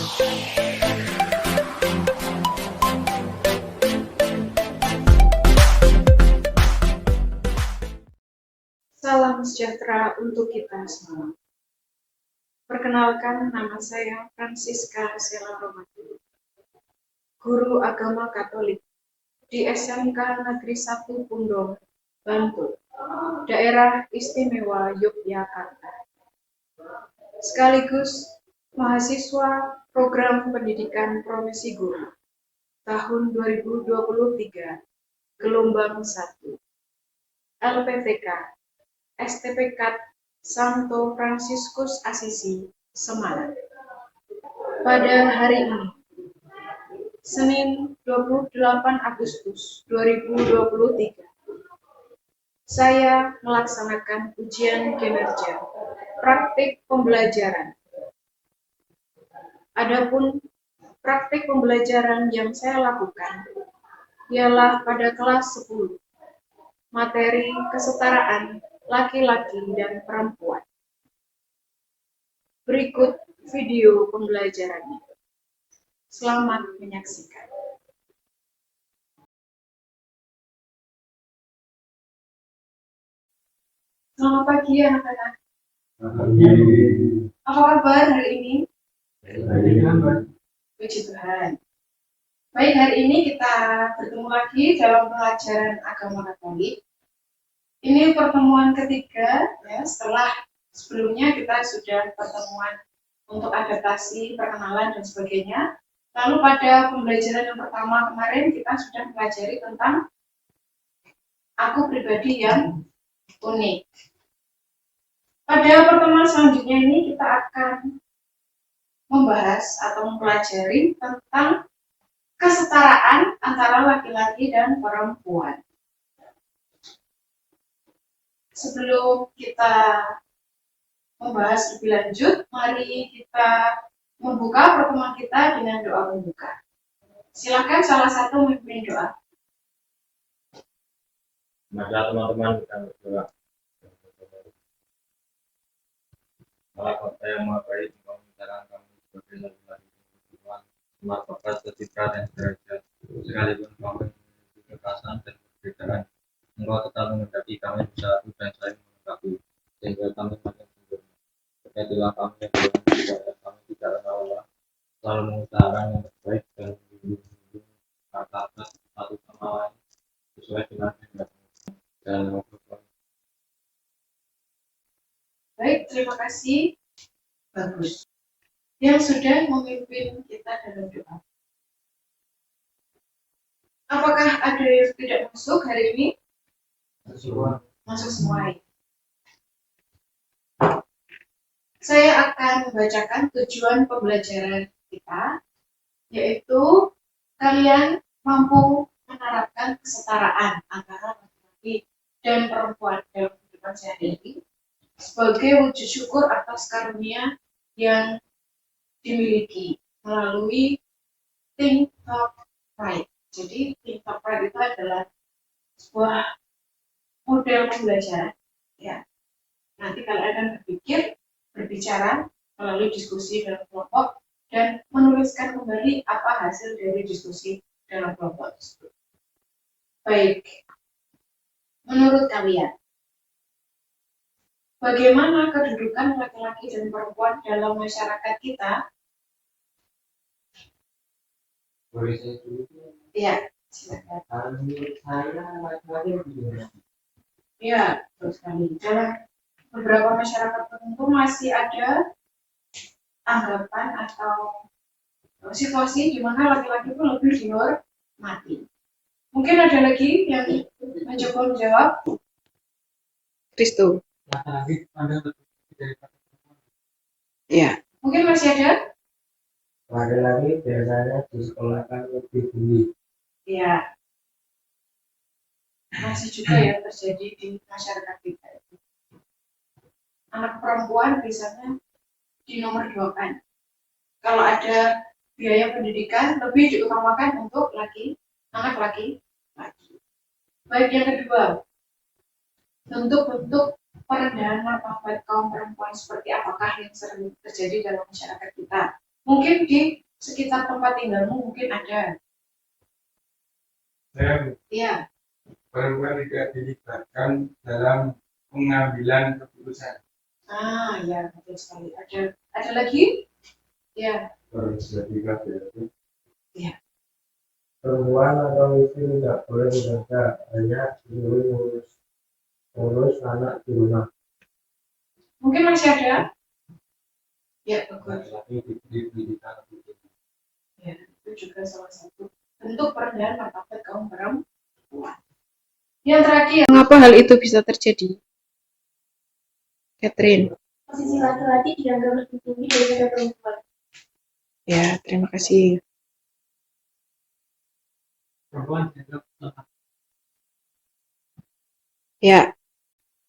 Salam sejahtera untuk kita semua. Perkenalkan, nama saya Francisca Sela Romati, guru agama Katolik di SMK Negeri 1 Pundong, Bantul, Daerah Istimewa Yogyakarta. Sekaligus mahasiswa Program Pendidikan Profesi Guru tahun 2023, gelombang 1, LPTK, STPK Santo Fransiskus Assisi, Semarang. Pada hari ini, Senin 28 Agustus 2023, saya melaksanakan ujian kinerja praktik pembelajaran. Adapun praktik pembelajaran yang saya lakukan ialah pada kelas 10, materi kesetaraan laki-laki dan perempuan. Berikut video pembelajarannya. Selamat menyaksikan. Selamat pagi anak-anak. Apa kabar hari ini? Puji Tuhan. Baik, hari ini kita bertemu lagi dalam pelajaran agama Katolik. Ini pertemuan ketiga, ya, setelah sebelumnya kita sudah pertemuan untuk adaptasi, perkenalan, dan sebagainya. Lalu pada pembelajaran yang pertama kemarin kita sudah mempelajari tentang aku pribadi yang unik. Pada pertemuan selanjutnya ini kita akan membahas atau mempelajari tentang kesetaraan antara laki-laki dan perempuan. Sebelum kita membahas lebih lanjut, mari kita membuka pertemuan kita dengan doa pembuka. Silakan salah satu memimpin doa. Maka teman-teman kita berdoa. Allah Bapa yang Maha Baik, Engkau mencerahkan kami sebagai laki-laki Tuhan, semua bakat, setika, dan derajat, sekalipun kami memiliki kekerasan dan perbedaan, Engkau tetap menghadapi kami bersatu dan saling melengkapi, sehingga kami makin sempurna. Berkatilah kami yang Tuhan, supaya kami tidak lelah, selalu mengusahakan yang terbaik dan melindungi kata-kata satu sama lain sesuai dengan kehendak-Mu. Dan Baik, terima kasih. Bagus. Yang sudah memimpin kita dalam doa. Apakah ada yang tidak masuk hari ini? Masuk semua. Saya akan membacakan tujuan pembelajaran kita, yaitu kalian mampu menerapkan kesetaraan antara laki-laki dan perempuan dalam kehidupan sehari-hari sebagai wujud syukur atas karunia yang dimiliki melalui Think Talk Right. Jadi Think Talk Right itu adalah sebuah model pembelajaran. Ya. Nanti kalian akan berbicara melalui diskusi dalam kelompok dan menuliskan kembali apa hasil dari diskusi dalam kelompok tersebut. Baik, menurut kalian, bagaimana kedudukan laki-laki dan perempuan dalam masyarakat kita? Ya, silakan. Menurut saya laki-laki lebih. Ya, terus kali dalam beberapa masyarakat tertentu masih ada anggapan atau situasi di mana laki-laki itu lebih dihormati. Mungkin ada lagi yang mencoba menjawab. Kristo. Laki-laki ada lebih dari perempuan. Ya. Mungkin masih ada? Laki-laki biasanya disekolahkan lebih dulu. Ya. Masih juga yang terjadi di masyarakat kita. Anak perempuan biasanya dinomor-2-kan. Kalau ada biaya pendidikan lebih diutamakan untuk anak laki-laki. Baik, yang kedua, bentuk-bentuk perendahan martabat kaum perempuan seperti apakah yang sering terjadi dalam masyarakat kita? Mungkin di sekitar tempat tinggalmu mungkin ada. Ya. Perempuan tidak dilibatkan dalam pengambilan keputusan. Ya, betul sekali. Ada lagi? Ya. Ya. Perempuan atau istri tidak boleh bekerja, hanya disuruh ngurus anak di rumah. Mungkin masih ada? Ya, bagus. Ya, itu juga salah satu bentuk perendahan martabat kaum perempuan. Yang terakhir, mengapa hal itu bisa terjadi? Catherine. Posisi laki-laki dianggap lebih tinggi daripada perempuan. Ya, terima kasih. Perempuan dianggap lemah. Ya.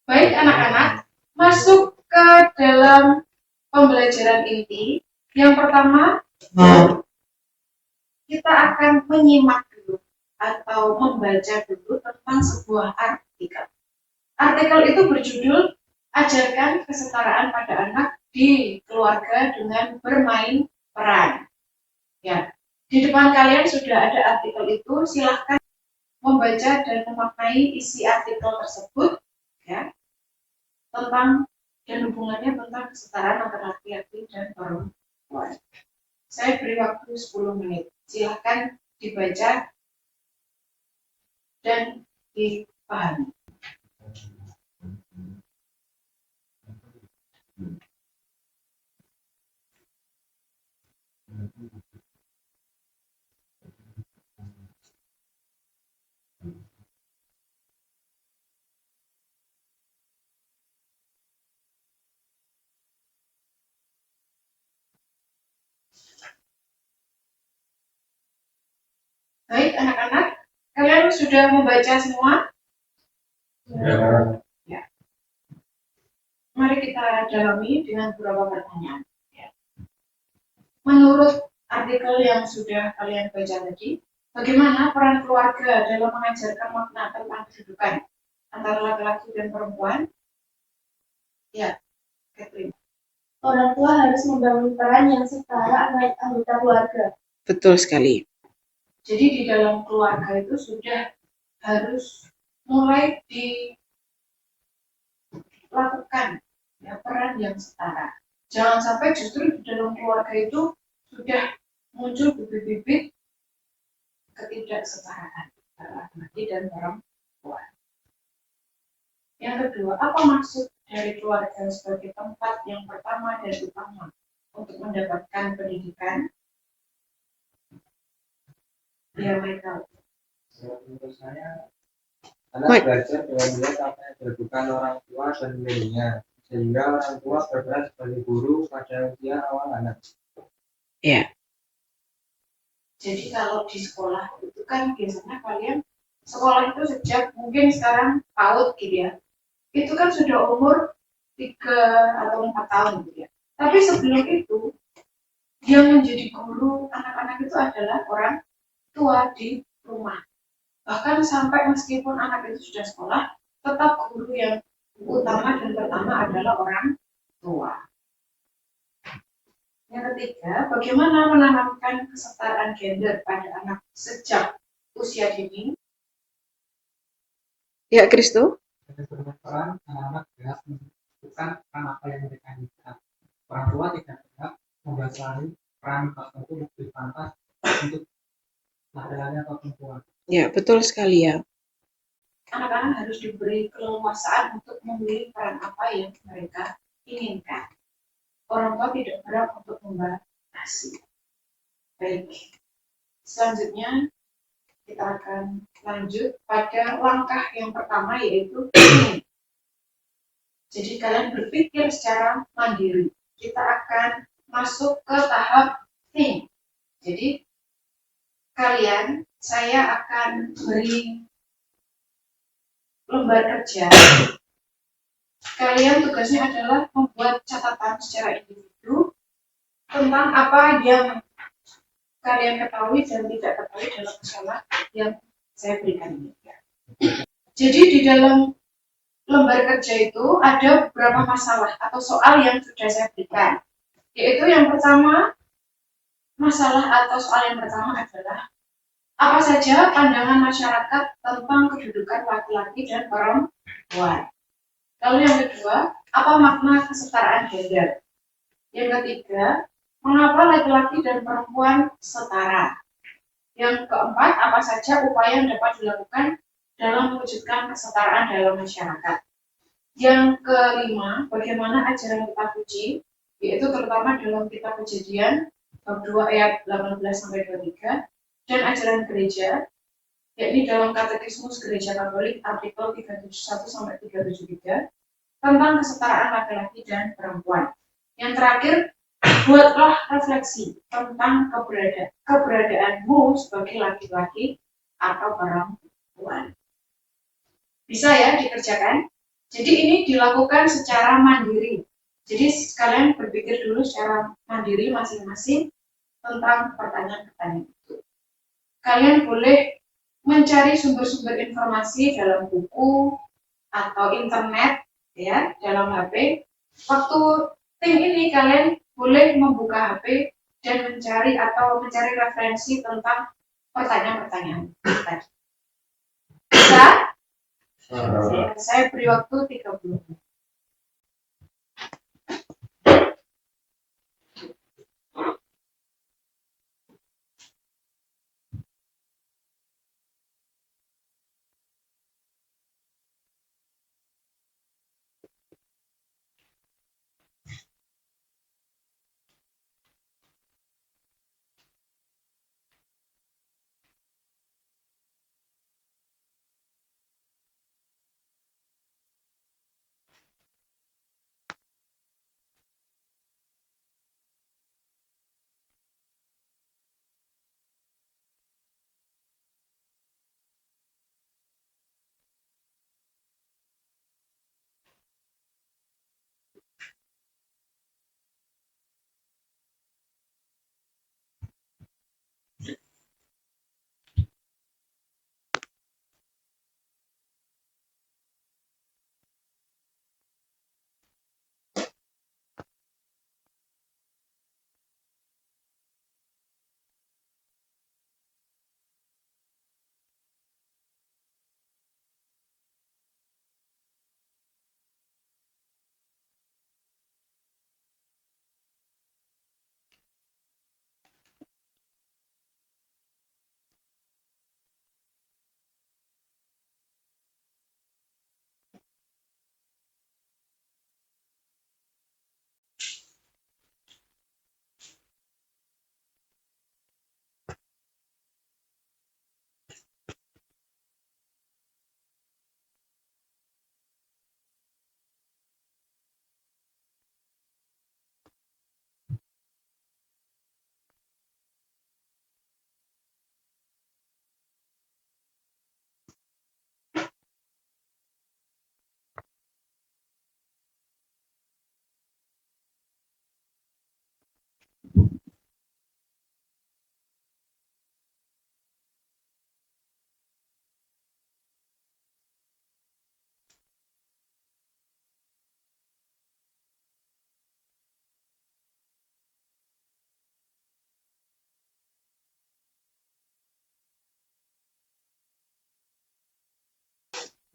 Baik anak-anak, masuk ke dalam pembelajaran inti. Yang pertama, kita akan menyimak dulu atau membaca dulu tentang sebuah artikel. Artikel itu berjudul Ajarkan Kesetaraan pada Anak di Keluarga dengan Bermain Peran. Ya, di depan kalian sudah ada artikel itu. Silahkan membaca dan memaknai isi artikel tersebut, ya, tentang dan hubungannya tentang kesetaraan antara laki-laki dan perempuan. Saya beri waktu 10 menit. Silahkan dibaca dan dipahami. Baik anak-anak, kalian sudah membaca semua? Ya. Mari kita dalami dengan beberapa pertanyaan. Ya. Menurut artikel yang sudah kalian baca tadi, bagaimana peran keluarga dalam mengajarkan makna tentang kedudukan antara laki-laki dan perempuan? Ya, Catherine. Orang tua harus membangun peran yang setara antar anggota keluarga. Betul sekali. Jadi di dalam keluarga itu sudah harus mulai dilakukan, ya, peran yang setara. Jangan sampai justru di dalam keluarga itu sudah muncul bibit-bibit ketidaksetaraan antara laki-laki dan perempuan. Yang kedua, apa maksud dari keluarga sebagai tempat yang pertama dan utama untuk mendapatkan pendidikan? Ya, Michael. Menurut saya, anak belajar dengan melihat apa yang dilakukan orang tua dan mendidikannya, sehingga orang tua berperan sebagai guru pada usia awal anak. Ya. Jadi kalau di sekolah itu kan biasanya kalian sekolah itu sejak mungkin sekarang PAUD gitu ya. Itu kan sudah umur 3 atau 4 tahun gitu ya. Tapi sebelum itu yang menjadi guru anak-anak itu adalah orang tua di rumah. Bahkan sampai meskipun anak itu sudah sekolah, tetap guru yang utama dan pertama adalah orang tua. Yang ketiga, bagaimana menanamkan kesetaraan gender pada anak sejak usia dini? Ya, Kristo. Peran anak-anak jelas menentukan peran apa yang mereka inginkan. Orang tua tidak berhak membatasi peran tertentu lebih pantas untuk laki-laki atau perempuan. Ya, betul sekali ya. Anak-anak harus diberi keleluasaan untuk memilih peran apa yang mereka inginkan. Orang tua tidak berhak untuk membatasi. Baik, selanjutnya kita akan lanjut pada langkah yang pertama, yaitu thinking. Jadi kalian berpikir secara mandiri. Kita akan masuk ke tahap think. Jadi saya akan beri lembar kerja. Kalian tugasnya adalah membuat catatan secara individu tentang apa yang kalian ketahui dan tidak ketahui dalam masalah yang saya berikan ini. Jadi di dalam lembar kerja itu ada beberapa masalah atau soal yang sudah saya berikan. Yaitu yang pertama, masalah atau soal yang pertama adalah apa saja pandangan masyarakat tentang kedudukan laki-laki dan perempuan. Lalu yang kedua, apa makna kesetaraan gender? Yang ketiga, mengapa laki-laki dan perempuan setara? Yang keempat, apa saja upaya yang dapat dilakukan dalam mewujudkan kesetaraan dalam masyarakat? Yang kelima, bagaimana ajaran kitab suci, yaitu terutama dalam kitab Kejadian bab 2 ayat 18 sampai 23 dan ajaran gereja, yakni dalam Katekismus Gereja Katolik artikel 371 sampai 373 tentang kesetaraan laki-laki dan perempuan. Yang terakhir, buatlah refleksi tentang keberadaanmu sebagai laki-laki atau perempuan. Bisa ya dikerjakan? Jadi ini dilakukan secara mandiri. Jadi kalian berpikir dulu secara mandiri masing-masing tentang pertanyaan-pertanyaan itu. Kalian boleh mencari sumber-sumber informasi dalam buku atau internet, ya, dalam HP. Waktu tim ini kalian boleh membuka HP dan mencari referensi tentang pertanyaan-pertanyaan tadi. Bisa? Saya beri waktu 30 menit.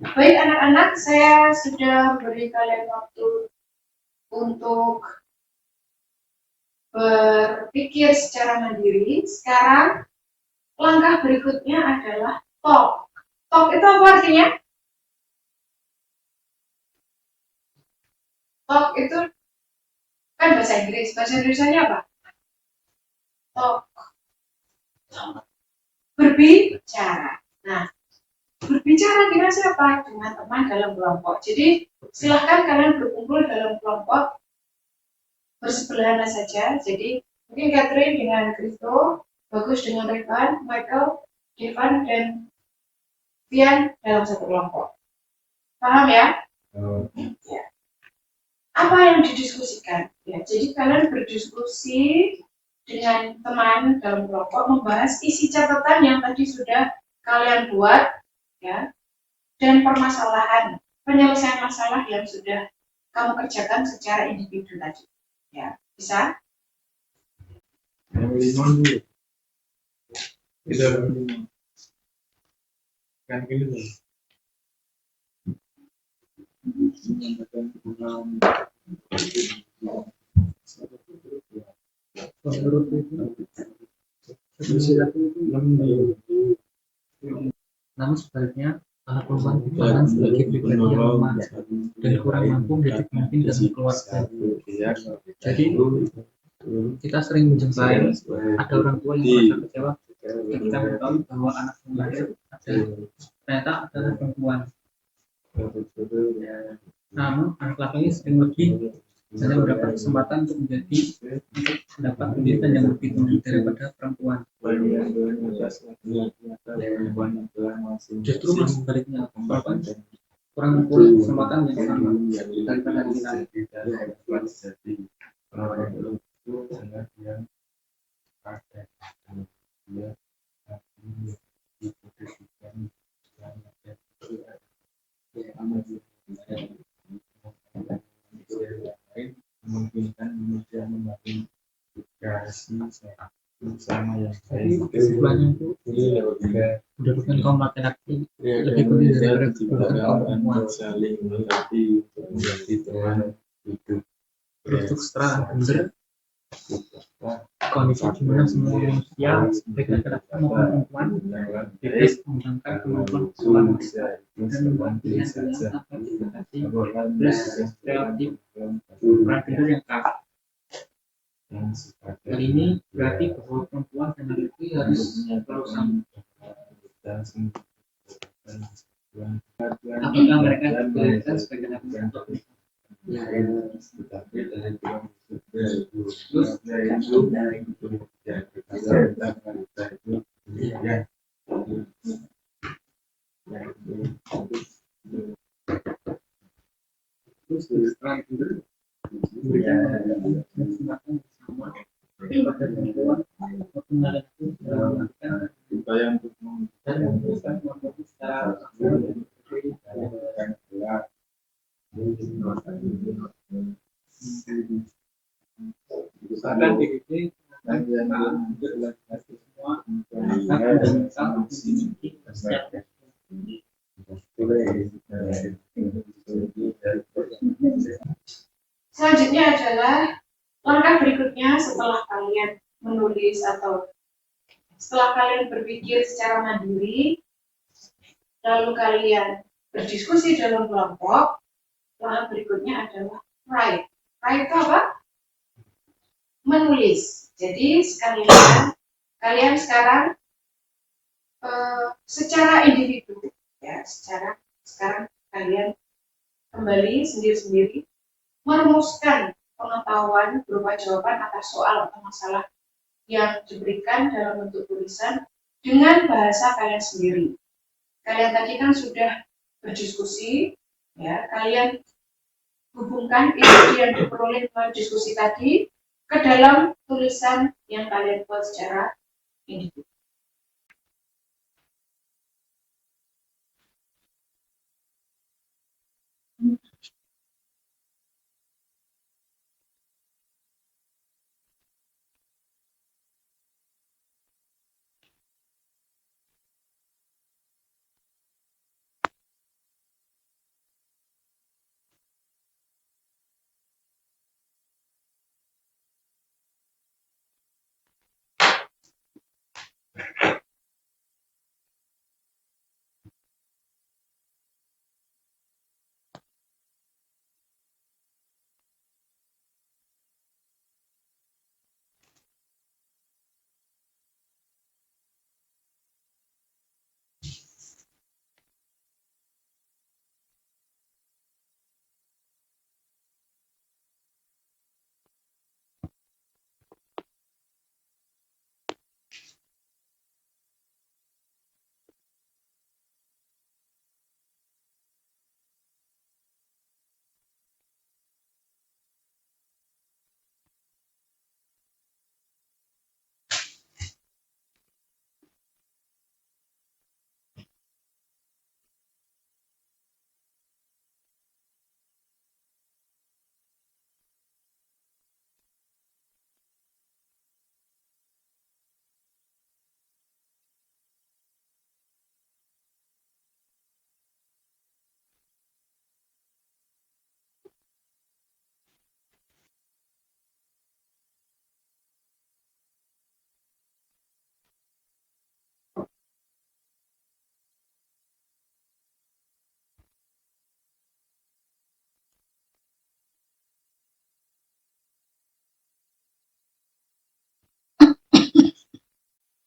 Baik anak-anak, saya sudah beri kalian waktu untuk berpikir secara mandiri. Sekarang langkah berikutnya adalah talk. Talk itu apa artinya? Talk itu kan bahasa Inggris. Bahasa Indonesianya apa? Talk. Berbicara. Nah, berbicara dengan siapa? Dengan teman dalam kelompok. Jadi silahkan kalian berkumpul dalam kelompok bersebelahan saja. Jadi mungkin Catherine dengan Kristo, Bagus dengan Revan, Michael, Devan, dan Vian dalam satu kelompok. Paham ya? Ya. Apa yang didiskusikan? Ya, jadi kalian berdiskusi dengan teman dalam kelompok membahas isi catatan yang tadi sudah kalian buat, ya, dan permasalahan penyelesaian masalah yang sudah kamu kerjakan secara individu tadi. Ya, bisa? limon dulu. Itu limon. Kan gitu. Menurutku itu laki-laki itu namun sebaliknya anak perempuan dipandang sebagai pribadi yang lemah dan kurang mampu menjadi pemimpin dalam keluarga. Jadi kita sering menjumpai ada orang tua yang merasa kecewa ketika mengetahui bahwa anak yang lahir ternyata adalah perempuan. Namun anak laki-laki sering lebih hanya mendapat kesempatan untuk mendapat pendidikan yang lebih tinggi daripada perempuan. Justru mas sebaliknya, perempuan kurang mempunyai kesempatan yang sama daripada kita. Memungkinkan manusia membangun komunikasi sama yang Jadi kesimpulannya itu kedudukan kaum laki-laki lebih penting daripada kedudukan kaum perempuan. saling mengerti untuk menjadi teman hidup. Untuk setelah gender kondisi di mana semua manusia baik laki-laki maupun perempuan bebas mengembangkan kemampuan keseluruhan dan membuat pilihan tanpa dibatasi plus relatif peran gender yang kalah. Hal ini berarti bahwa perempuan dan laki-laki harus selalu sama. Apakah mereka dibolehkan sebagai laki-laki? Terus setelah gender memberikan kesempatan sama kepada perempuan maupun laki-laki dalam melakukan Upaya untuk dan memutuskan kemampuan secara aktif. Bahkan PBB semua fundamental memiliki kesehatan. Selanjutnya adalah langkah berikutnya setelah kalian menulis atau setelah kalian berpikir secara mandiri, lalu kalian berdiskusi dalam kelompok, langkah berikutnya adalah write. Write itu apa? Menulis. Jadi kalian sekarang secara individu, ya, sekarang kalian kembali sendiri-sendiri merumuskan pengetahuan berupa jawaban atas soal atau masalah yang diberikan dalam bentuk tulisan dengan bahasa kalian sendiri. Kalian tadi kan sudah berdiskusi, ya, kalian hubungkan ide yang diperoleh melalui diskusi tadi ke dalam tulisan yang kalian buat secara individu.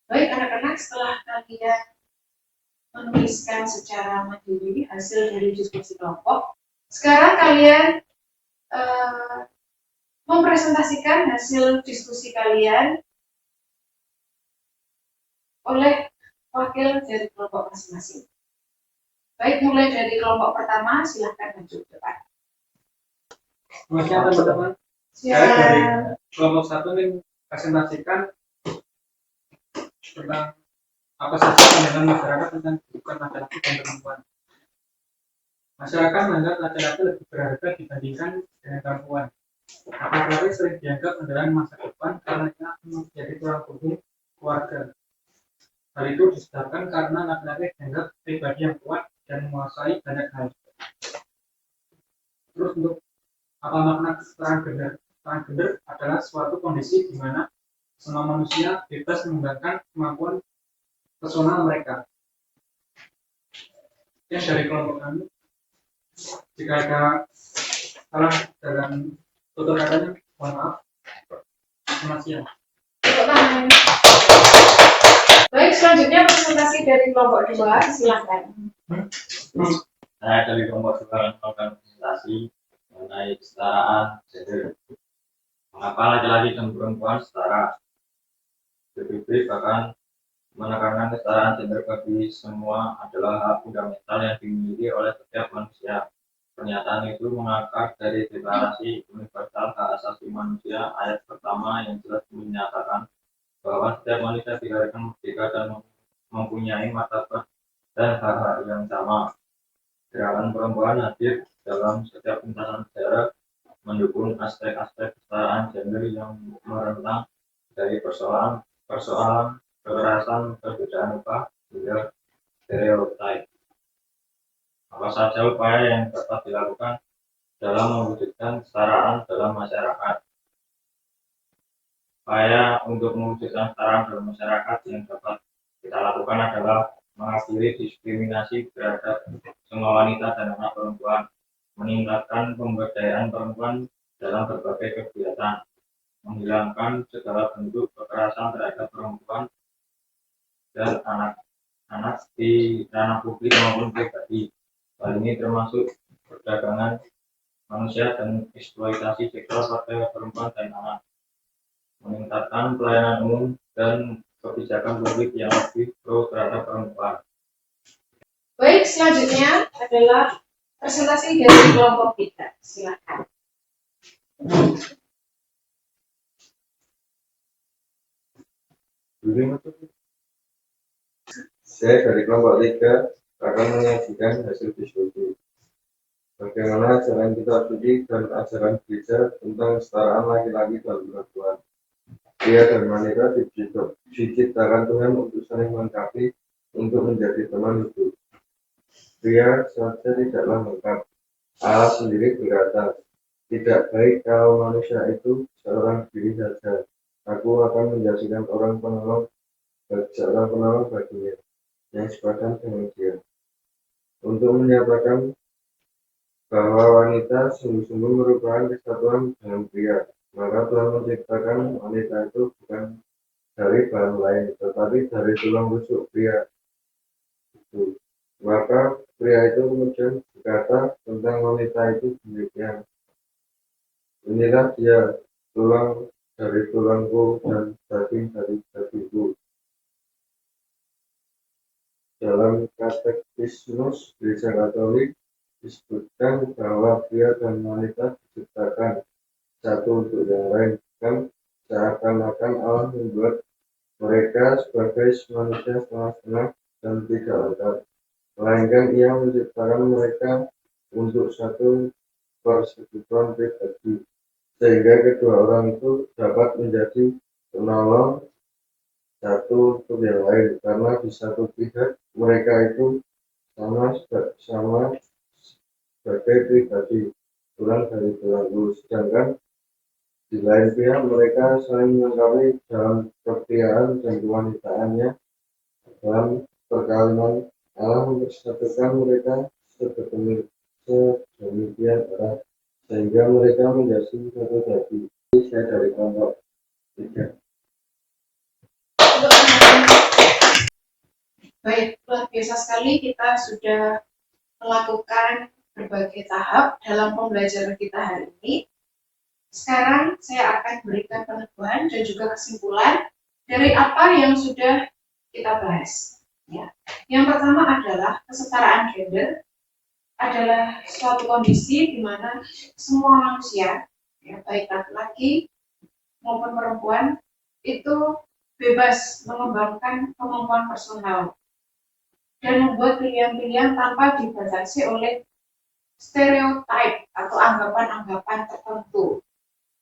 Baik anak-anak, setelah kalian menuliskan secara mandiri hasil dari diskusi kelompok, sekarang kalian mempresentasikan hasil diskusi kalian oleh wakil dari kelompok masing-masing. Baik, mulai dari kelompok pertama, silahkan maju ke depan. Siap teman-teman. Saya dari kelompok 1 ini presentasikan tentang apa saja pandangan masyarakat tentang kehidupan laki-laki dan perempuan. Masyarakat menganggap laki-laki lebih berharga dibandingkan dengan perempuan. Laki-laki sering dianggap adalah masa depan karena ia menjadi tulang punggung keluarga. Hal itu disebabkan karena laki-laki dianggap pribadi yang kuat dan menguasai banyak hal. Terus untuk apa makna perang gender? Perang gender adalah suatu kondisi di mana semua manusia bebas mengembangkan kemampuan personal mereka. Yang dari kelompok kami, jika ada salah dalam tutur katanya, mohon maaf. Selamat siang. Baik, selanjutnya presentasi dari kelompok 2, silahkan. Saya dari kelompok 2 melakukan presentasi mengenai kesetaraan gender. Mengapa laki-laki dan perempuan setara? PBB bahkan menekankan kesetaraan gender bagi semua adalah hak fundamental yang dimiliki oleh setiap manusia. Pernyataan itu mengakar dari Deklarasi Universal Hak Asasi Manusia ayat pertama yang jelas menyatakan bahwa setiap manusia dilahirkan merdeka dan mempunyai martabat dan hak-hak yang sama. Gerakan perempuan hadir dalam setiap lintasan sejarah mendukung aspek-aspek kesetaraan gender yang merentang dari persoalan kekerasan, perbedaan upah, hingga stereotip. Apa saja upaya yang dapat dilakukan dalam mewujudkan kesetaraan dalam masyarakat? Upaya untuk mewujudkan kesetaraan dalam masyarakat yang dapat kita lakukan adalah mengakhiri diskriminasi terhadap semua wanita dan anak perempuan, meningkatkan pemberdayaan perempuan dalam berbagai kegiatan, menghilangkan segala bentuk kekerasan terhadap perempuan dan anak-anak di ranah publik maupun pribadi. Hal ini termasuk perdagangan manusia dan eksploitasi seksual pada perempuan dan anak, meningkatkan pelayanan umum dan kebijakan publik yang lebih pro terhadap perempuan. Baik, selanjutnya adalah presentasi dari kelompok 3, silakan. Saya dari kelompok 3 akan menyajikan hasil diskusi. Bagaimana ajaran kita studi dan ajaran gereja tentang kesetaraan laki-laki dan perempuan. Pria dan wanita diciptakan Tuhan untuk saling melengkapi untuk menjadi teman hidup. Pria saja tidaklah lengkap. Allah sendiri berkata, tidak baik kalau manusia itu seorang diri saja. Aku akan menjadikan seorang penolong baginya yang sepadan dengan dia. Untuk menyatakan bahwa wanita sungguh-sungguh merupakan kesatuan dengan pria, maka Tuhan menciptakan wanita itu bukan dari bahan lain, tetapi dari tulang rusuk pria itu. Maka pria itu kemudian berkata tentang wanita itu demikian. Inilah dia, tulang dari tulangku dan daging dari dagingku. Dalam Katekismus Gereja Katolik disebutkan bahwa pria dan wanita diciptakan satu untuk yang lain, kan seakan-akan Allah membuat mereka sebagai manusia setengah-setengah dan tidak lengkap, melainkan Ia menciptakan mereka untuk satu persekutuan pribadi, sehingga kedua orang itu dapat menjadi penolong satu untuk yang lain, karena di satu pihak mereka itu sama sebagai pribadi, tulang dari tulangku, sedangkan di lain pihak mereka saling melengkapi dalam kepriaan dan kewanitaannya. Dalam perkawinan Allah mempersatukan mereka sedemikian erat sehingga mereka menjadi satu jadi. Saya dari kelompok 3. Untuk anak-anak Baik, luar biasa sekali kita sudah melakukan berbagai tahap dalam pembelajaran kita hari ini. Sekarang saya akan berikan peneguhan dan juga kesimpulan dari apa yang sudah kita bahas. Ya. Yang pertama adalah kesetaraan gender adalah suatu kondisi di mana semua manusia, ya, baik laki-laki maupun perempuan, itu bebas mengembangkan kemampuan personal dan membuat pilihan-pilihan tanpa dibatasi oleh stereotip atau anggapan-anggapan tertentu,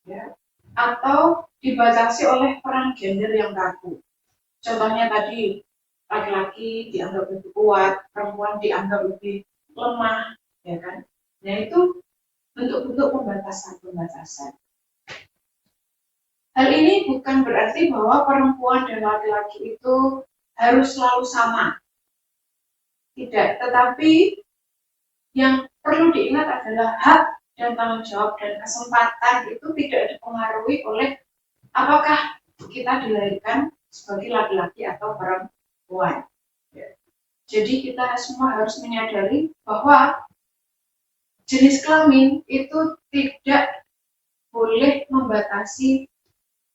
ya, atau dibatasi oleh peran gender yang kaku. Contohnya tadi, laki-laki dianggap lebih kuat, perempuan dianggap lebih lemah, ya kan? Nah itu bentuk-bentuk pembatasan-pembatasan. Hal ini bukan berarti bahwa perempuan dan laki-laki itu harus selalu sama. Tidak, tetapi yang perlu diingat adalah hak dan tanggung jawab dan kesempatan itu tidak dipengaruhi oleh apakah kita dilahirkan sebagai laki-laki atau perempuan. Jadi kita semua harus menyadari bahwa jenis kelamin itu tidak boleh membatasi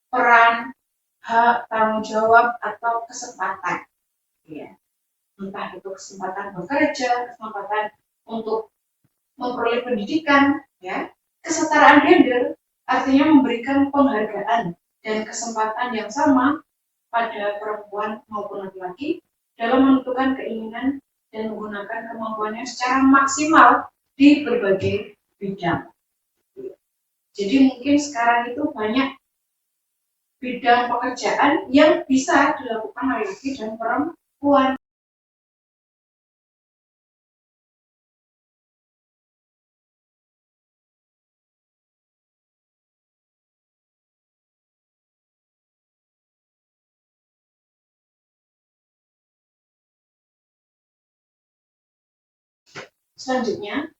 peran, hak, tanggung jawab, atau kesempatan. Ya. Entah itu kesempatan bekerja, kesempatan untuk memperoleh pendidikan, ya. Kesetaraan gender artinya memberikan penghargaan dan kesempatan yang sama pada perempuan maupun laki-laki dalam menentukan keinginan dan menggunakan kemampuannya secara maksimal di berbagai bidang. Jadi mungkin sekarang itu banyak bidang pekerjaan yang bisa dilakukan laki-laki dan perempuan. Selanjutnya,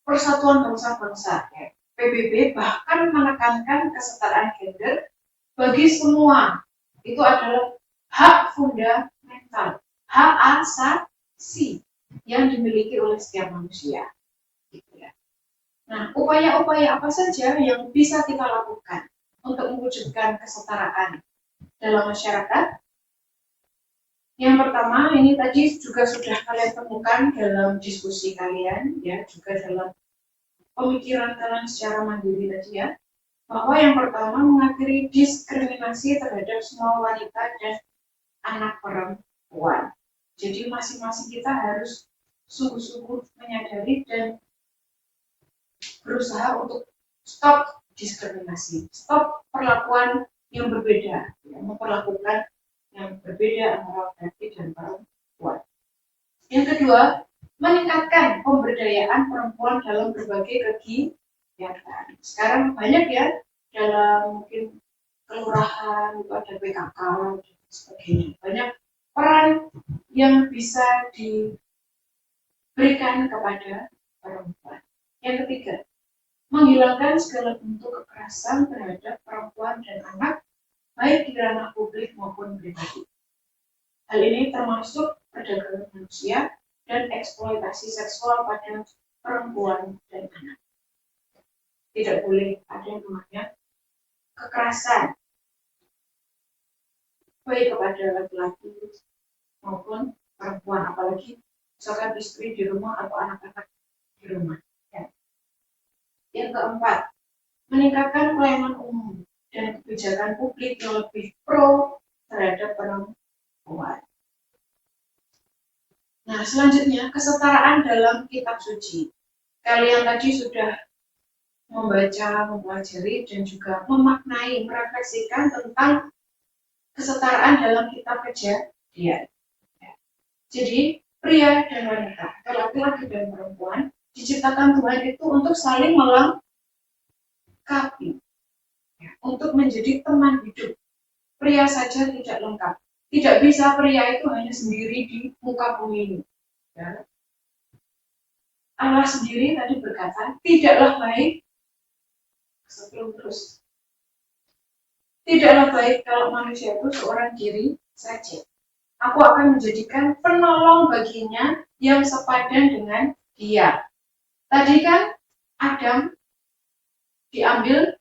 Persatuan Bangsa-Bangsa PBB bahkan menekankan kesetaraan gender bagi semua. Itu adalah hak fundamental, hak asasi yang dimiliki oleh setiap manusia. Gitu ya. Nah, upaya-upaya apa saja yang bisa kita lakukan untuk mewujudkan kesetaraan dalam masyarakat? Yang pertama, ini tadi juga sudah kalian temukan dalam diskusi kalian, ya, juga dalam pemikiran kalian secara mandiri tadi ya, bahwa yang pertama mengakhiri diskriminasi terhadap semua wanita dan anak perempuan. Jadi masing-masing kita harus sungguh-sungguh menyadari dan berusaha untuk stop diskriminasi, stop perlakuan yang berbeda, ya, memperlakukan yang berbeda antara laki dan perempuan. Yang kedua, meningkatkan pemberdayaan perempuan dalam berbagai kegiatan. Sekarang banyak ya dalam mungkin kelurahan itu ada PKK dan sebagainya. Banyak peran yang bisa diberikan kepada perempuan. Yang ketiga, menghilangkan segala bentuk kekerasan terhadap perempuan dan anak baik di ranah publik maupun pribadi. Hal ini termasuk perdagangan manusia dan eksploitasi seksual pada perempuan dan anak. Tidak boleh ada yang namanya kekerasan baik kepada laki-laki maupun perempuan, apalagi misalkan istri di rumah atau anak-anak di rumah. Ya. Yang keempat, meningkatkan pelayanan umum dan kebijakan publik yang lebih pro terhadap perempuan. Nah, selanjutnya kesetaraan dalam kitab suci. Kalian tadi sudah membaca, mempelajari, dan juga memaknai, merefleksikan tentang kesetaraan dalam kitab Kejadian. Jadi, pria dan wanita, laki-laki dan perempuan, diciptakan Tuhan itu untuk saling melengkapi, untuk menjadi teman hidup. Pria saja tidak lengkap. Tidak bisa pria itu hanya sendiri di muka bumi ini. Ya. Allah sendiri tadi berkata, tidaklah baik sebelum terus. Tidaklah baik kalau manusia itu seorang diri saja. Aku akan menjadikan penolong baginya yang sepadan dengan dia. Tadi kan Adam diambil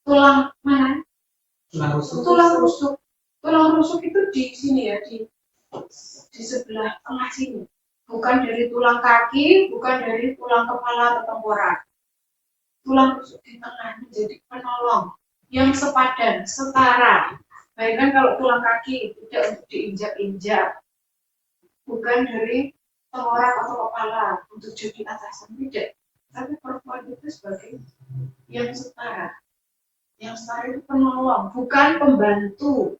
tulang mana? Tulang rusuk. Tulang rusuk. Tulang rusuk itu di sini ya, di sebelah tengah sini. Bukan dari tulang kaki, bukan dari tulang kepala atau tengkorak. Tulang rusuk di tengah menjadi penolong yang sepadan, setara. Bayangkan kalau tulang kaki tidak untuk diinjak-injak, bukan dari tengkorak atau kepala untuk jadi atasan, tidak. Tapi perempuan itu sebagai yang setara. Yang setara itu penolong, bukan pembantu,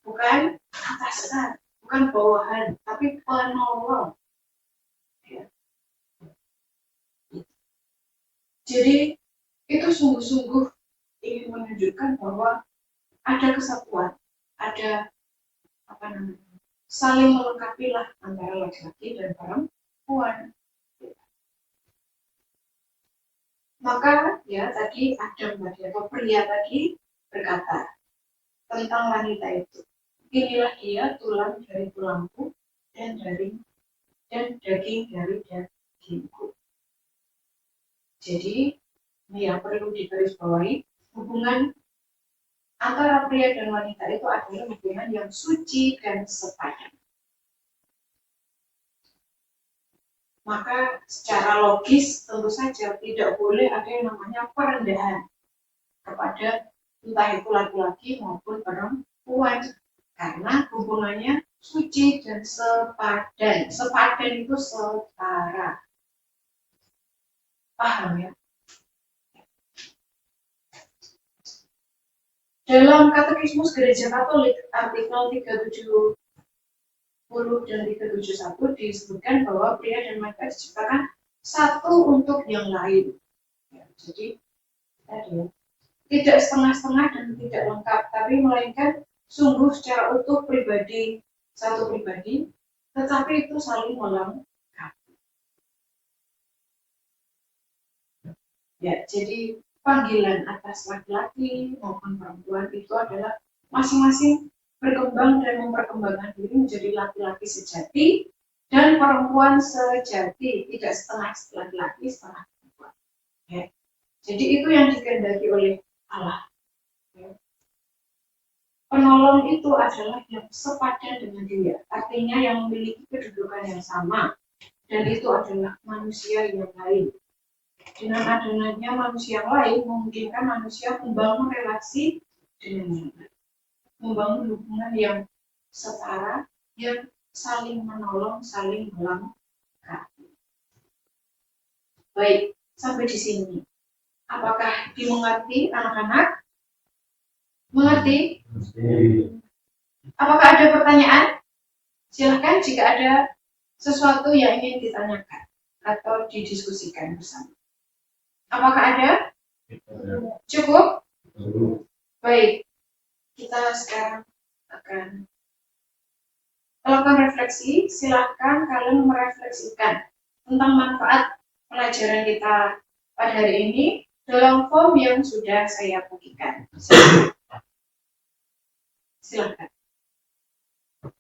bukan atasan, bukan bawahan, tapi penolong. Ya. Jadi itu sungguh-sungguh ingin menunjukkan bahwa ada kesatuan, ada saling melengkapilah antara laki-laki dan perempuan. Maka ya tadi Adam tadi atau pria tadi berkata tentang wanita itu, inilah dia tulang dari tulangku dan daging dari dagingku. Jadi ini yang perlu digarisbawahi, hubungan antara pria dan wanita itu adalah hubungan yang suci dan sepadan. Maka secara logis tentu saja tidak boleh ada yang namanya perendahan kepada entah itu laki-laki maupun perempuan, karena hubungannya suci dan sepadan. Sepadan itu setara. Paham ya? Dalam Katekismus Gereja Katolik artikel 370 dan 371 disebutkan bahwa pria dan wanita diciptakan satu untuk yang lain. Ya, jadi tidak setengah-setengah dan tidak lengkap, tapi melainkan sungguh secara utuh pribadi, satu pribadi, tetapi itu saling melengkapi. Ya, jadi panggilan atas laki-laki maupun perempuan itu adalah masing-masing berkembang dan memperkembangkan diri menjadi laki-laki sejati dan perempuan sejati, tidak setengah laki-laki setengah perempuan. Ya. Jadi itu yang dikehendaki oleh Allah. Ya. Penolong itu adalah yang sepadan dengan dia, artinya yang memiliki kedudukan yang sama, dan itu adalah manusia yang lain. Dengan adanya manusia yang lain memungkinkan manusia membangun relasi dengan yang lain, membangun hubungan yang setara, yang saling menolong, saling melengkapi. Baik, sampai di sini. Apakah dimengerti anak-anak? Mengerti? Apakah ada pertanyaan? Silahkan jika ada sesuatu yang ingin ditanyakan atau didiskusikan bersama. Apakah ada? Cukup? Baik, kita sekarang akan melakukan refleksi. Silahkan kalian merefleksikan tentang manfaat pelajaran kita pada hari ini dalam form yang sudah saya bagikan. Silahkan.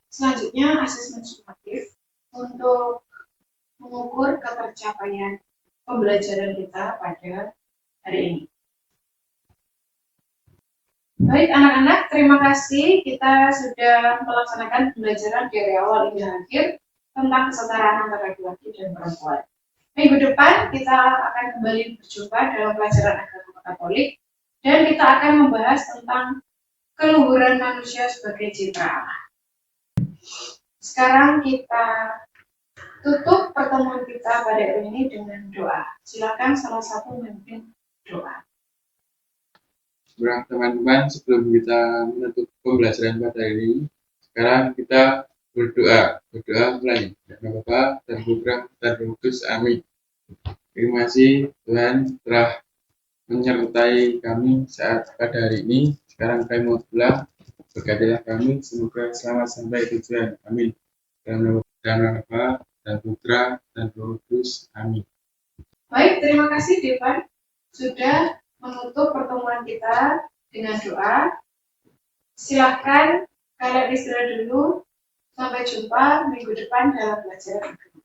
Selanjutnya, asesmen sumatif untuk mengukur ketercapaian pembelajaran kita pada hari ini. Baik anak-anak, terima kasih kita sudah melaksanakan pembelajaran dari awal hingga akhir tentang kesetaraan antara laki-laki dan perempuan. Minggu depan kita akan kembali berjumpa dalam pelajaran agama Katolik dan kita akan membahas tentang keluhuran manusia sebagai citra Allah. Sekarang kita tutup pertemuan kita pada hari ini dengan doa. Silakan salah satu memimpin doa. Baik teman-teman, sebelum kita menutup pembelajaran pada hari ini, sekarang kita berdoa mulai. Nama Bapa dan Putra dan Roh Kudus, amin. Terima kasih Tuhan telah menyertai kami saat pada hari ini. Sekarang kami mau pulang. Berkatilah kami, semoga selamat sampai tujuan. Amin. Dalam nama Bapa dan Putra dan Roh Kudus, amin. Baik, terima kasih Devan sudah menutup pertemuan kita dengan doa. Silahkan kalian istirahat dulu Sampai jumpa minggu depan dalam pelajaran agama.